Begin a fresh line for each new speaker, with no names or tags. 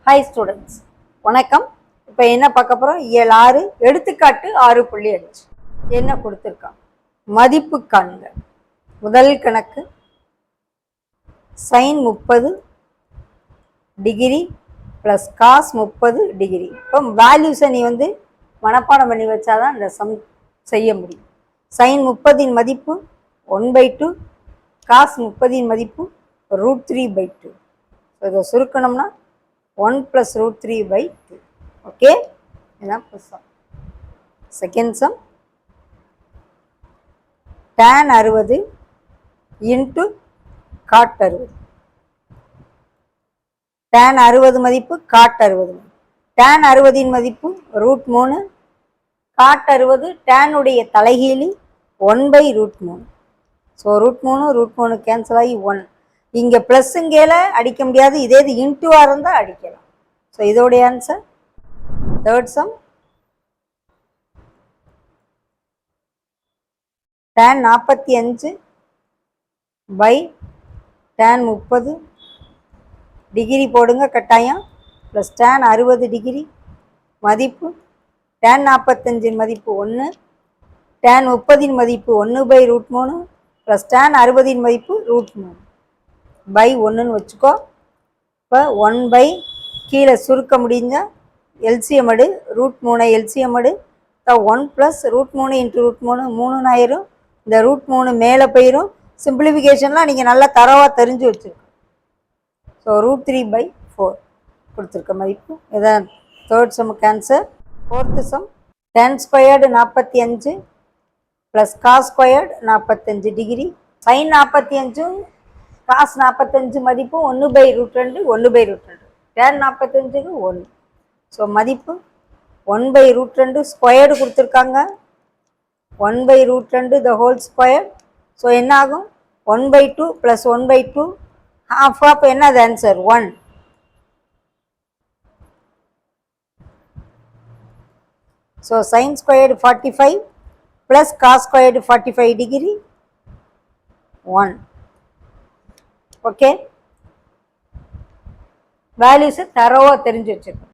Hi students, வணக்கம். இப்போ என்ன பார்க்க போகிறோம்? இயல் 6 எடுத்துக்காட்டு 6.5 என்ன கொடுத்துருக்கான்? மதிப்பு காண்க. முதல் கணக்கு sin 30 degree plus cos 30 degree. இப்போ வேல்யூஸை நீ மனப்பாடம் பண்ணி வச்சாதான் இந்த சம் செய்ய முடியும். sin 30 மதிப்பு 1/2, காஸ் 30 மதிப்பு √3/2. ஸோ இதை சுருக்கணும்னா 1 + √3/2. ஓகே, இதான் first sum. Second sum tan 60 × cot 60. tan 60 மதிப்பு cot 60. tan 60 மதிப்பு √3, cot 60 tan உடைய தலைகீழி 1/√3. ஸோ √3 கேன்சல் ஆகி 1. இங்கே ப்ளஸ்ஸுங்கேல அடிக்க முடியாது, இதே இது இன்ட்டுவாக இருந்தால் அடிக்கலாம். ஸோ இதோடைய answer. Third sum tan 45 tan 30 degree போடுங்க கட்டாயம், ப்ளஸ் tan 60 டிகிரி மதிப்பு tan 45 மதிப்பு 1, tan 30 மதிப்பு 1/√3 ப்ளஸ் tan 60 மதிப்பு √3/1ன்னு வச்சுக்கோ. இப்போ 1 கீழே சுருக்க முடிஞ்ச எல்சிஎம் எடு, √3 எல்சிஎம் எடு. 1 + √3 × √3 3 ஆயிரும். இந்த √3 மேலே போயிடும். சிம்பிளிஃபிகேஷன்லாம் நீங்கள் நல்லா தரவாக தெரிஞ்சு வச்சுருக்கோம். ஸோ √3/4 கொடுத்துருக்க மதிப்பு. இதான் தேர்ட் சம்முக்கு answer. Fourth sum tan² 45 plus cos 45 degree. sin 45 cos 45 மதிப்பு 1/√2 1/√2. tan 45க்கு 1. ஸோ மதிப்பு 1/√2 ஸ்கொயர்டு கொடுத்துருக்காங்க. 1/√2 the whole square. ஸோ என்ன ஆகும்? 1/2 + 1/2 half என்னது answer? 1. So sin² 45 plus cos 45 degree 1. Okay, வேல்யூஸை தரவாக தெரிஞ்சு வச்சுக்கணும்.